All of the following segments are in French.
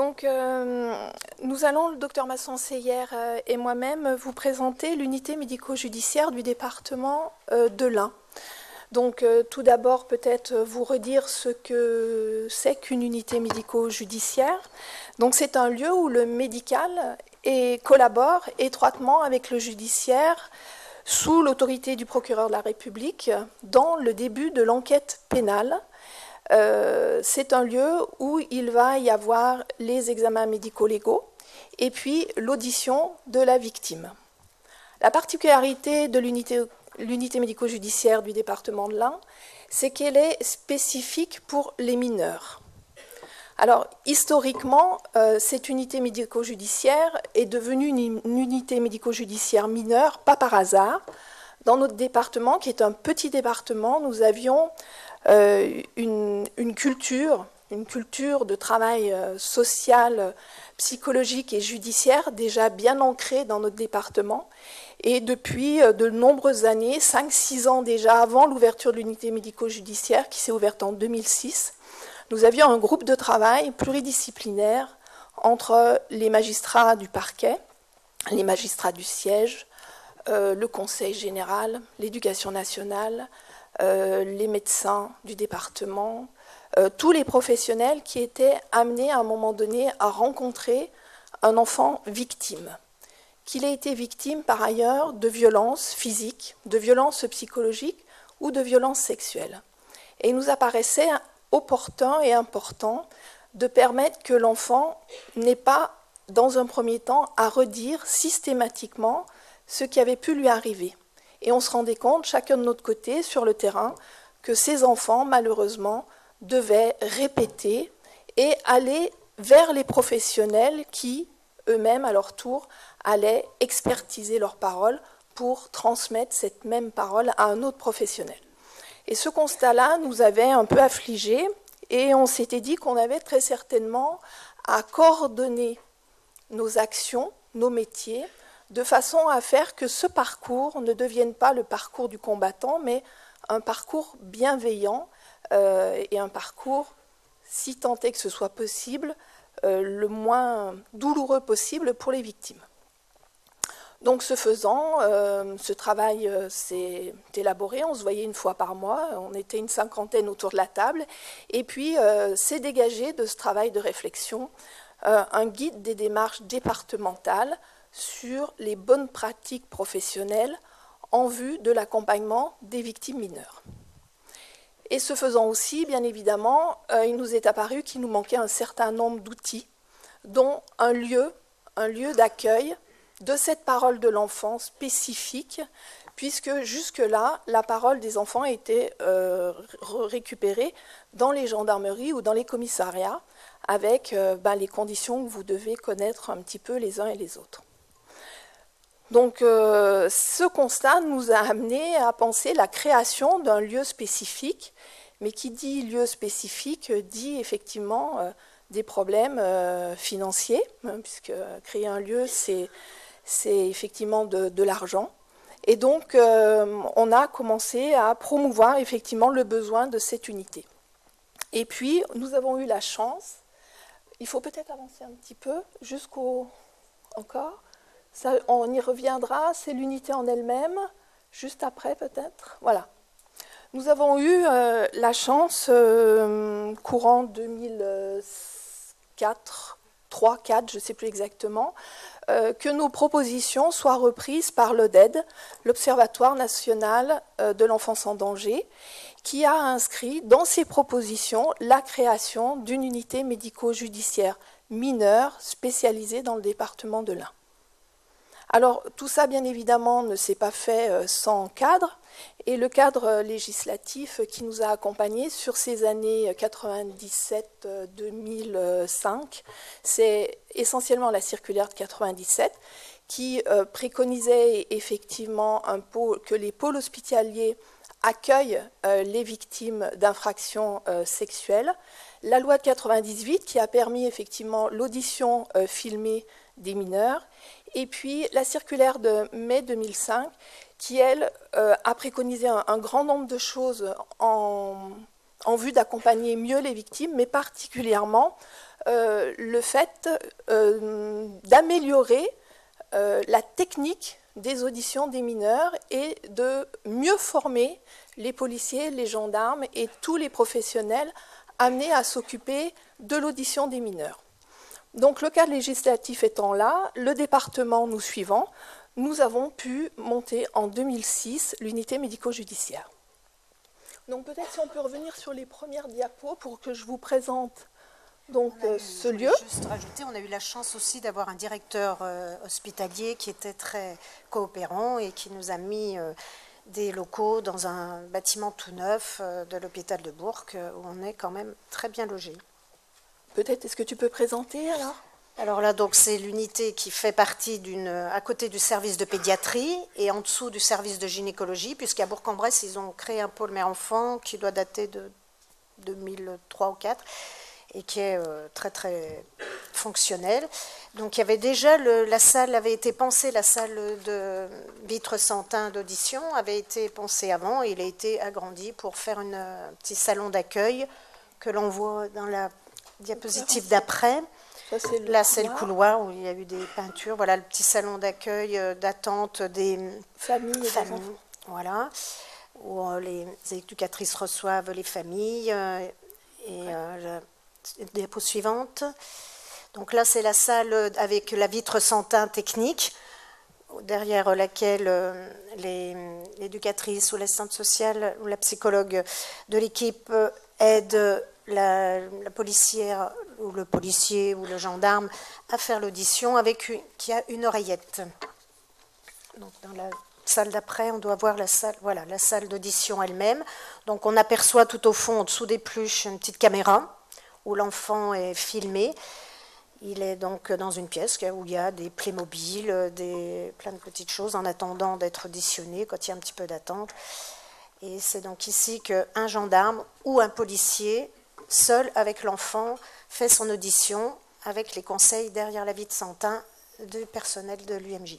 Donc, nous allons, le docteur Masson-Seyer et moi-même, vous présenter l'unité médico-judiciaire du département de l'Ain. Donc, tout d'abord, peut-être vous redire ce que c'est qu'une unité médico-judiciaire. Donc, c'est un lieu où le médical collabore étroitement avec le judiciaire sous l'autorité du procureur de la République dans le début de l'enquête pénale. C'est un lieu où il va y avoir les examens médico-légaux et puis l'audition de la victime. La particularité de l'unité médico-judiciaire du département de l'Ain, c'est qu'elle est spécifique pour les mineurs. Alors, historiquement, cette unité médico-judiciaire est devenue une unité médico-judiciaire mineure, pas par hasard. Dans notre département, qui est un petit département, nous avions une culture de travail social, psychologique et judiciaire déjà bien ancrée dans notre département. Et depuis de nombreuses années, 5-6 ans déjà avant l'ouverture de l'unité médico-judiciaire, qui s'est ouverte en 2006, nous avions un groupe de travail pluridisciplinaire entre les magistrats du parquet, les magistrats du siège, le conseil général, l'éducation nationale, les médecins du département, tous les professionnels qui étaient amenés à un moment donné à rencontrer un enfant victime. Qu'il ait été victime par ailleurs de violences physiques, de violences psychologiques ou de violences sexuelles. Et il nous apparaissait opportun et important de permettre que l'enfant n'ait pas, dans un premier temps, à redire systématiquement ce qui avait pu lui arriver. Et on se rendait compte, chacun de notre côté, sur le terrain, que ces enfants, malheureusement, devaient répéter et aller vers les professionnels qui, eux-mêmes, à leur tour, allaient expertiser leurs paroles pour transmettre cette même parole à un autre professionnel. Et ce constat-là nous avait un peu affligés et on s'était dit qu'on avait très certainement à coordonner nos actions, nos métiers, de façon à faire que ce parcours ne devienne pas le parcours du combattant, mais un parcours bienveillant et un parcours, si tant est que ce soit possible, le moins douloureux possible pour les victimes. Donc ce faisant, ce travail s'est élaboré, on se voyait une fois par mois, on était une 50aine autour de la table, et puis s'est dégagé de ce travail de réflexion un guide des démarches départementales sur les bonnes pratiques professionnelles en vue de l'accompagnement des victimes mineures. Et ce faisant aussi, bien évidemment, il nous est apparu qu'il nous manquait un certain nombre d'outils, dont un lieu d'accueil de cette parole de l'enfant spécifique, puisque jusque-là, la parole des enfants était récupérée dans les gendarmeries ou dans les commissariats, avec les conditions que vous devez connaître un petit peu les uns et les autres. Donc ce constat nous a amené à penser la création d'un lieu spécifique, mais qui dit lieu spécifique dit effectivement des problèmes financiers, puisque créer un lieu, c'est effectivement de l'argent. Et donc on a commencé à promouvoir effectivement le besoin de cette unité. Et puis nous avons eu la chance, il faut peut-être avancer un petit peu jusqu'au... encore. Ça, on y reviendra, c'est l'unité en elle-même, juste après peut-être. Voilà. Nous avons eu la chance, courant 2004, 3-4, je ne sais plus exactement, que nos propositions soient reprises par l'ODED, l'Observatoire national de l'enfance en danger, qui a inscrit dans ses propositions la création d'une unité médico-judiciaire mineure spécialisée dans le département de l'Ain. Alors, tout ça, bien évidemment, ne s'est pas fait sans cadre, et le cadre législatif qui nous a accompagnés sur ces années 97-2005, c'est essentiellement la circulaire de 97, qui préconisait effectivement que les pôles hospitaliers accueillent les victimes d'infractions sexuelles, la loi de 98 qui a permis effectivement l'audition filmée des mineurs, et puis la circulaire de mai 2005 qui, elle, a préconisé un grand nombre de choses en vue d'accompagner mieux les victimes, mais particulièrement le fait d'améliorer la technique des auditions des mineurs et de mieux former les policiers, les gendarmes et tous les professionnels amenés à s'occuper de l'audition des mineurs. Donc le cadre législatif étant là, le département nous suivant, nous avons pu monter en 2006 l'unité médico-judiciaire. Donc peut-être si on peut revenir sur les premières diapos pour que je vous présente donc ce lieu. Juste rajouter, on a eu la chance aussi d'avoir un directeur hospitalier qui était très coopérant et qui nous a mis des locaux dans un bâtiment tout neuf de l'hôpital de Bourg où on est quand même très bien logé. Peut-être, est-ce que tu peux présenter alors ? Alors là, donc c'est l'unité qui fait partie à côté du service de pédiatrie et en dessous du service de gynécologie, puisqu'à Bourg-en-Bresse, ils ont créé un pôle mère-enfant qui doit dater de 2003 ou 2004 et qui est très très fonctionnel. Donc il y avait déjà, la salle avait été pensée, la salle de Vitre-Santin d'audition avait été pensée avant et il a été agrandi pour faire un petit salon d'accueil que l'on voit dans la diapositive d'après. Là, c'est le couloir où il y a eu des peintures. Voilà le petit salon d'accueil, d'attente des familles. Voilà, où les éducatrices reçoivent les familles. Diapo suivante. Donc là, c'est la salle avec la vitre Santin technique, derrière laquelle l'éducatrice ou l'assistante sociale ou la psychologue de l'équipe aide la policière ou le policier ou le gendarme à faire l'audition qui a une oreillette. Donc dans la salle d'après, on doit voir la salle d'audition elle-même. Donc on aperçoit tout au fond, en dessous des pluches, une petite caméra où l'enfant est filmé. Il est donc dans une pièce où il y a des Playmobil, plein de petites choses en attendant d'être auditionné quand il y a un petit peu d'attente. Et c'est donc ici qu'un gendarme ou un policier, seul avec l'enfant, fait son audition avec les conseils derrière la vitre Santin du personnel de l'UMJ.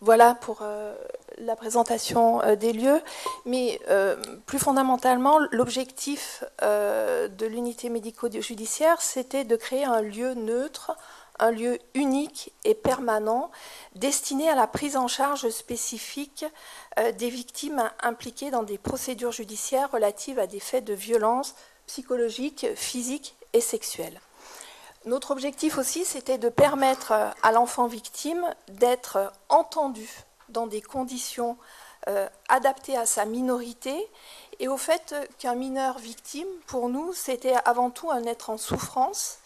Voilà pour la présentation des lieux, mais plus fondamentalement, l'objectif de l'unité médico-judiciaire, c'était de créer un lieu neutre, un lieu unique et permanent, destiné à la prise en charge spécifique des victimes impliquées dans des procédures judiciaires relatives à des faits de violence psychologique, physique et sexuelle. Notre objectif aussi, c'était de permettre à l'enfant victime d'être entendu dans des conditions adaptées à sa minorité et au fait qu'un mineur victime, pour nous, c'était avant tout un être en souffrance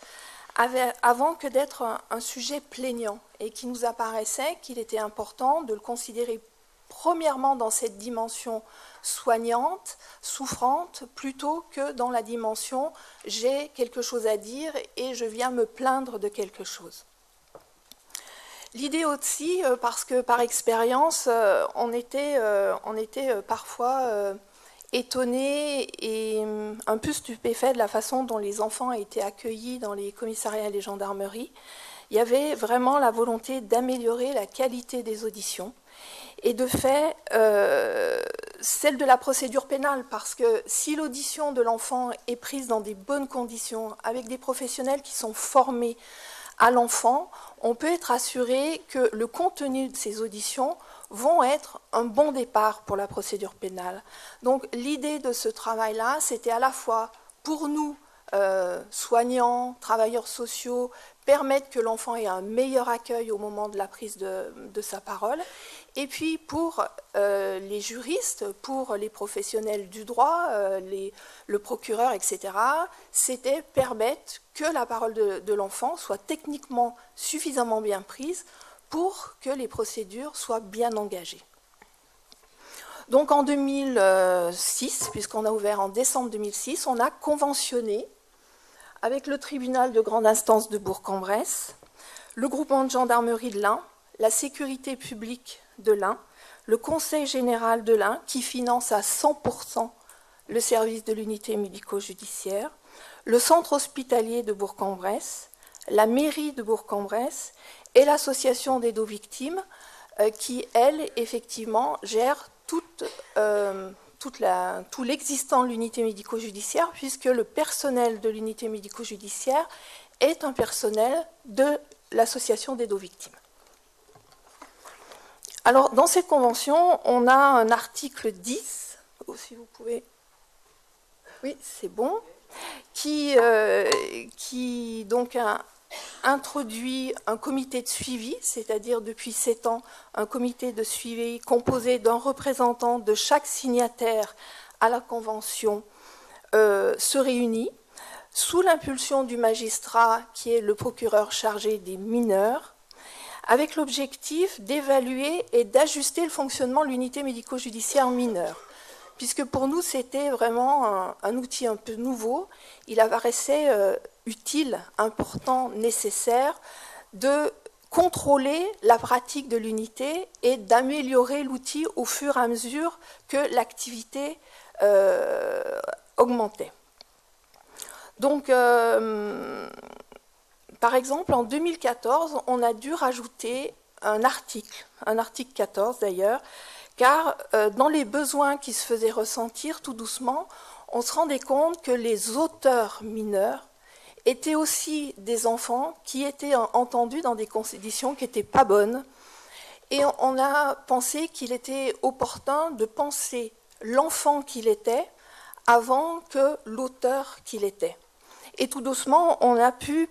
avant que d'être un sujet plaignant et qui nous apparaissait qu'il était important de le considérer premièrement dans cette dimension soignante, souffrante, plutôt que dans la dimension « j'ai quelque chose à dire et je viens me plaindre de quelque chose ». L'idée aussi, parce que par expérience, on était parfois étonnés et un peu stupéfaits de la façon dont les enfants étaient accueillis dans les commissariats et les gendarmeries. Il y avait vraiment la volonté d'améliorer la qualité des auditions. Et de fait, celle de la procédure pénale, parce que si l'audition de l'enfant est prise dans des bonnes conditions, avec des professionnels qui sont formés à l'enfant, on peut être assuré que le contenu de ces auditions vont être un bon départ pour la procédure pénale. Donc l'idée de ce travail-là, c'était à la fois pour nous, soignants, travailleurs sociaux, permettre que l'enfant ait un meilleur accueil au moment de la prise de sa parole. Et puis pour les juristes, pour les professionnels du droit, le procureur, etc., c'était permettre que la parole de l'enfant soit techniquement suffisamment bien prise pour que les procédures soient bien engagées. Donc en 2006, puisqu'on a ouvert en décembre 2006, on a conventionné avec le tribunal de grande instance de Bourg-en-Bresse, le groupement de gendarmerie de l'Ain, la sécurité publique de l'Ain, le conseil général de l'Ain, qui finance à 100% le service de l'unité médico-judiciaire, le centre hospitalier de Bourg-en-Bresse, la mairie de Bourg-en-Bresse et l'association d'aide aux victimes, qui, elle, effectivement, gère toute tout l'existant de l'unité médico-judiciaire, puisque le personnel de l'unité médico-judiciaire est un personnel de l'association d'aide aux victimes. Alors, dans cette convention, on a un article 10, si vous pouvez... Oui, c'est bon, qui donc introduit un comité de suivi, c'est-à-dire depuis 7 ans, un comité de suivi composé d'un représentant de chaque signataire à la Convention se réunit sous l'impulsion du magistrat qui est le procureur chargé des mineurs, avec l'objectif d'évaluer et d'ajuster le fonctionnement de l'unité médico-judiciaire mineure. Puisque pour nous, c'était vraiment un outil un peu nouveau, il apparaissait utile, important, nécessaire de contrôler la pratique de l'unité et d'améliorer l'outil au fur et à mesure que l'activité augmentait. Donc, par exemple, en 2014, on a dû rajouter un article 14 d'ailleurs, car dans les besoins qui se faisaient ressentir tout doucement, on se rendait compte que les auteurs mineurs étaient aussi des enfants qui étaient entendus dans des conditions qui n'étaient pas bonnes. Et on a pensé qu'il était opportun de penser l'enfant qu'il était avant que l'auteur qu'il était. Et tout doucement, on a pu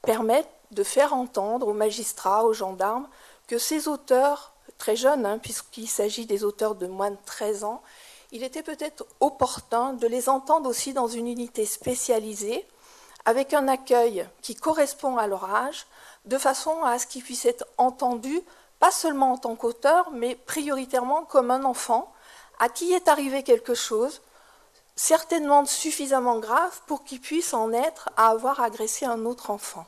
permettre de faire entendre aux magistrats, aux gendarmes, que ces auteurs très jeunes, puisqu'il s'agit des auteurs de moins de 13 ans, il était peut-être opportun de les entendre aussi dans une unité spécialisée, avec un accueil qui correspond à leur âge, de façon à ce qu'ils puissent être entendus, pas seulement en tant qu'auteurs, mais prioritairement comme un enfant à qui est arrivé quelque chose, certainement suffisamment grave pour qu'il puisse en être à avoir agressé un autre enfant.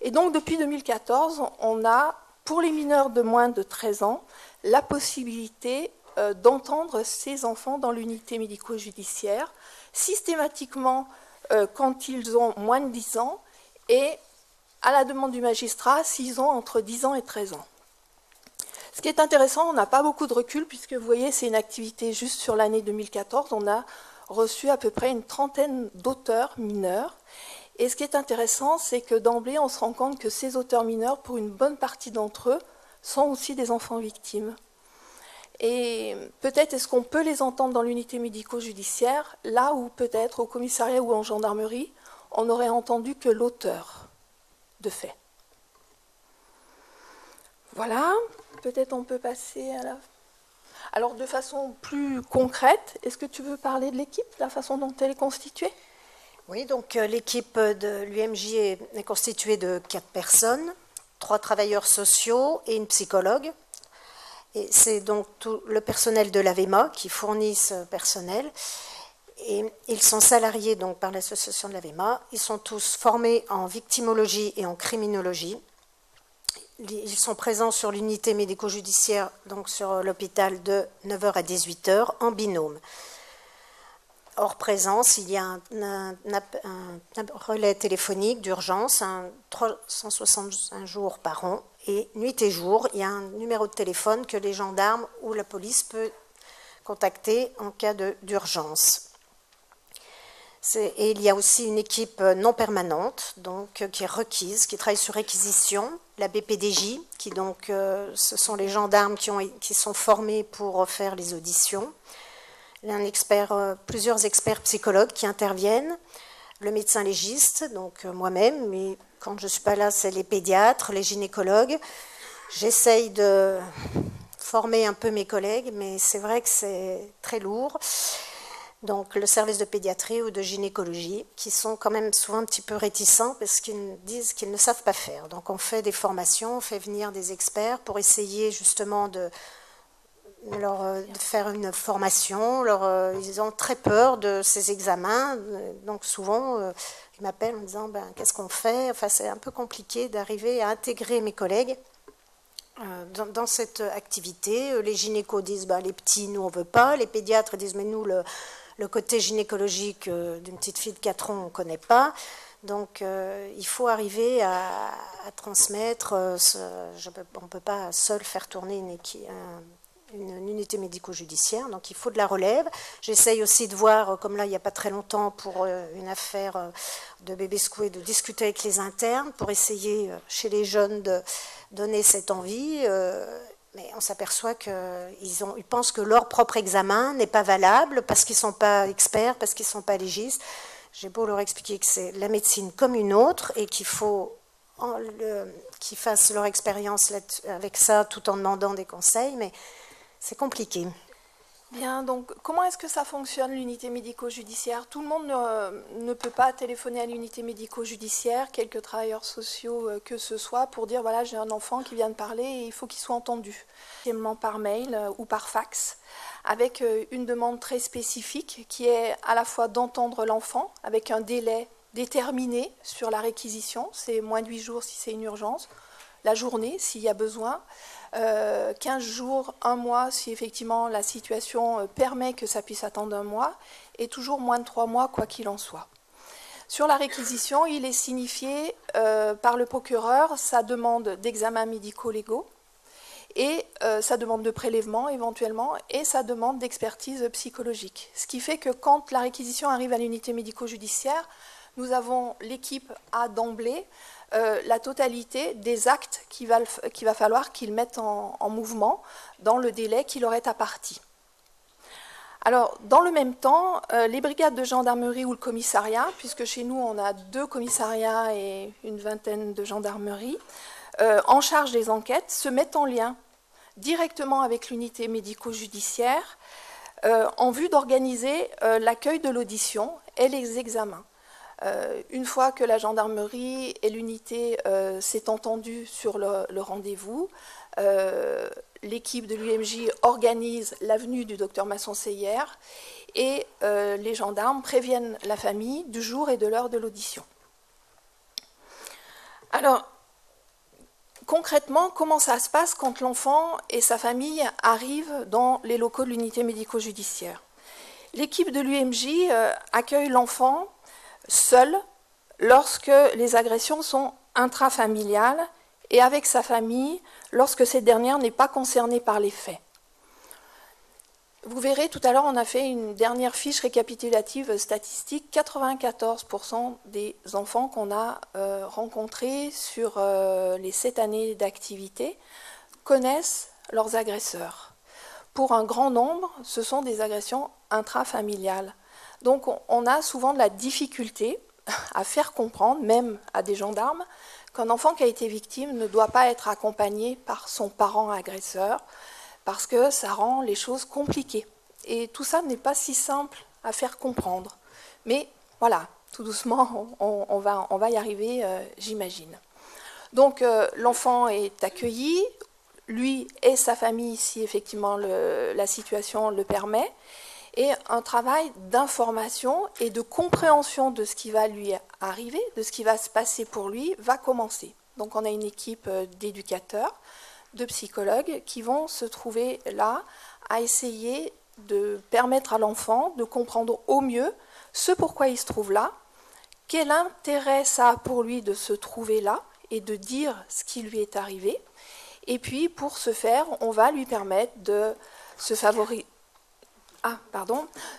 Et donc depuis 2014, on a, pour les mineurs de moins de 13 ans, la possibilité d'entendre ces enfants dans l'unité médico-judiciaire, systématiquement quand ils ont moins de 10 ans, et à la demande du magistrat, s'ils ont entre 10 ans et 13 ans. Ce qui est intéressant, on n'a pas beaucoup de recul, puisque vous voyez, c'est une activité juste sur l'année 2014, on a reçu à peu près une trentaine d'auteurs mineurs. Et ce qui est intéressant, c'est que d'emblée, on se rend compte que ces auteurs mineurs, pour une bonne partie d'entre eux, sont aussi des enfants victimes. Et peut-être est-ce qu'on peut les entendre dans l'unité médico-judiciaire, là où peut-être au commissariat ou en gendarmerie, on n'aurait entendu que l'auteur de fait. Voilà, peut-être on peut passer à la... Alors de façon plus concrète, est-ce que tu veux parler de l'équipe, la façon dont elle est constituée ? Oui, donc l'équipe de l'UMJ est constituée de 4 personnes, 3 travailleurs sociaux et une psychologue. Et c'est donc tout le personnel de l'AVEMA qui fournit ce personnel. Et ils sont salariés donc par l'association de l'AVEMA. Ils sont tous formés en victimologie et en criminologie. Ils sont présents sur l'unité médico-judiciaire, donc sur l'hôpital de 9h à 18h, en binôme. Hors présence, il y a un relais téléphonique d'urgence, 365 jours par an, et nuit et jour, il y a un numéro de téléphone que les gendarmes ou la police peut contacter en cas d'urgence. Et il y a aussi une équipe non permanente, donc qui est requise, qui travaille sur réquisition, la BPDJ, qui donc ce sont les gendarmes qui sont formés pour faire les auditions. Plusieurs experts psychologues qui interviennent, le médecin légiste, donc moi-même, mais quand je ne suis pas là, c'est les pédiatres, les gynécologues. J'essaye de former un peu mes collègues, mais c'est vrai que c'est très lourd. Donc le service de pédiatrie ou de gynécologie, qui sont quand même souvent un petit peu réticents parce qu'ils disent qu'ils ne savent pas faire. Donc on fait des formations, on fait venir des experts pour essayer justement de faire une formation. Ils ont très peur de ces examens, donc souvent ils m'appellent en me disant qu'est-ce qu'on fait. Enfin, c'est un peu compliqué d'arriver à intégrer mes collègues dans cette activité. Les gynécos disent les petits, nous on veut pas. Les pédiatres disent mais nous le côté gynécologique d'une petite fille de 4 ans on ne connaît pas. Donc il faut arriver à transmettre. On ne peut pas seul faire tourner une unité médico-judiciaire, donc il faut de la relève. J'essaye aussi de voir, comme là il n'y a pas très longtemps pour une affaire de bébé secoué, de discuter avec les internes pour essayer chez les jeunes de donner cette envie. Mais on s'aperçoit qu'ils pensent que leur propre examen n'est pas valable parce qu'ils ne sont pas experts, parce qu'ils ne sont pas légistes. J'ai beau leur expliquer que c'est la médecine comme une autre et qu'il faut qu'ils fassent leur expérience avec ça tout en demandant des conseils, mais c'est compliqué. Bien, donc comment est-ce que ça fonctionne l'unité médico-judiciaire? Tout le monde ne peut pas téléphoner à l'unité médico-judiciaire, quelques travailleurs sociaux que ce soit, pour dire voilà j'ai un enfant qui vient de parler et il faut qu'il soit entendu. Simplement par mail ou par fax, avec une demande très spécifique qui est à la fois d'entendre l'enfant avec un délai déterminé sur la réquisition, c'est moins de 8 jours si c'est une urgence, la journée s'il y a besoin, 15 jours, un mois si effectivement la situation permet que ça puisse attendre un mois, et toujours moins de 3 mois quoi qu'il en soit. Sur la réquisition, il est signifié par le procureur sa demande d'examens médico-légaux et sa demande de prélèvement éventuellement et sa demande d'expertise psychologique. Ce qui fait que quand la réquisition arrive à l'unité médico-judiciaire, nous avons l'équipe à d'emblée la totalité des actes qu'il va falloir qu'ils mettent en mouvement dans le délai qui leur est imparti. Alors, dans le même temps, les brigades de gendarmerie ou le commissariat, puisque chez nous on a 2 commissariats et une vingtaine de gendarmeries, en charge des enquêtes, se mettent en lien directement avec l'unité médico-judiciaire en vue d'organiser l'accueil de l'audition et les examens. Une fois que la gendarmerie et l'unité s'est entendue sur le rendez-vous, l'équipe de l'UMJ organise la venue du docteur Masson-Seyer et les gendarmes préviennent la famille du jour et de l'heure de l'audition. Alors, concrètement, comment ça se passe quand l'enfant et sa famille arrivent dans les locaux de l'unité médico-judiciaire? L'équipe de l'UMJ accueille l'enfant seul lorsque les agressions sont intrafamiliales et avec sa famille lorsque cette dernière n'est pas concernée par les faits. Vous verrez, tout à l'heure, on a fait une dernière fiche récapitulative statistique. 94% des enfants qu'on a rencontrés sur les 7 années d'activité connaissent leurs agresseurs. Pour un grand nombre, ce sont des agressions intrafamiliales. Donc on a souvent de la difficulté à faire comprendre, même à des gendarmes, qu'un enfant qui a été victime ne doit pas être accompagné par son parent agresseur, parce que ça rend les choses compliquées. Et tout ça n'est pas si simple à faire comprendre. Mais voilà, tout doucement, on va y arriver, j'imagine. Donc l'enfant est accueilli, lui et sa famille, si effectivement la situation le permet, et un travail d'information et de compréhension de ce qui va lui arriver, de ce qui va se passer pour lui, va commencer. Donc on a une équipe d'éducateurs, de psychologues qui vont se trouver là à essayer de permettre à l'enfant de comprendre au mieux ce pourquoi il se trouve là, quel intérêt ça a pour lui de se trouver là et de dire ce qui lui est arrivé. Et puis pour ce faire, on va lui permettre de se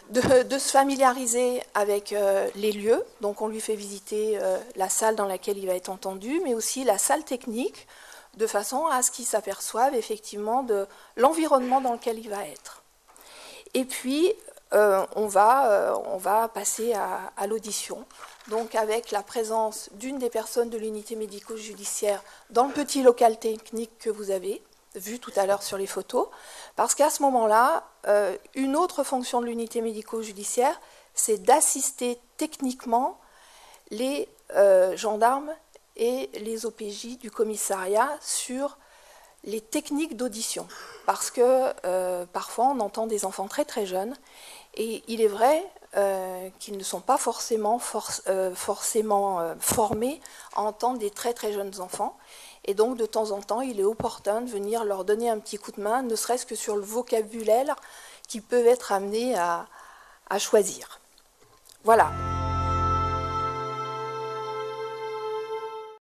de se familiariser avec les lieux. Donc on lui fait visiter la salle dans laquelle il va être entendu, mais aussi la salle technique, de façon à ce qu'il s'aperçoive effectivement de l'environnement dans lequel il va être. Et puis on va passer à l'audition, donc avec la présence d'une des personnes de l'unité médico-judiciaire dans le petit local technique que vous avez vu tout à l'heure sur les photos, parce qu'à ce moment-là, une autre fonction de l'unité médico-judiciaire, c'est d'assister techniquement les gendarmes et les OPJ du commissariat sur les techniques d'audition. Parce que parfois, on entend des enfants très très jeunes, et il est vrai qu'ils ne sont pas forcément formés à entendre des très très jeunes enfants. Et donc, de temps en temps, il est opportun de venir leur donner un petit coup de main, ne serait-ce que sur le vocabulaire qu'ils peuvent être amenés à choisir. Voilà.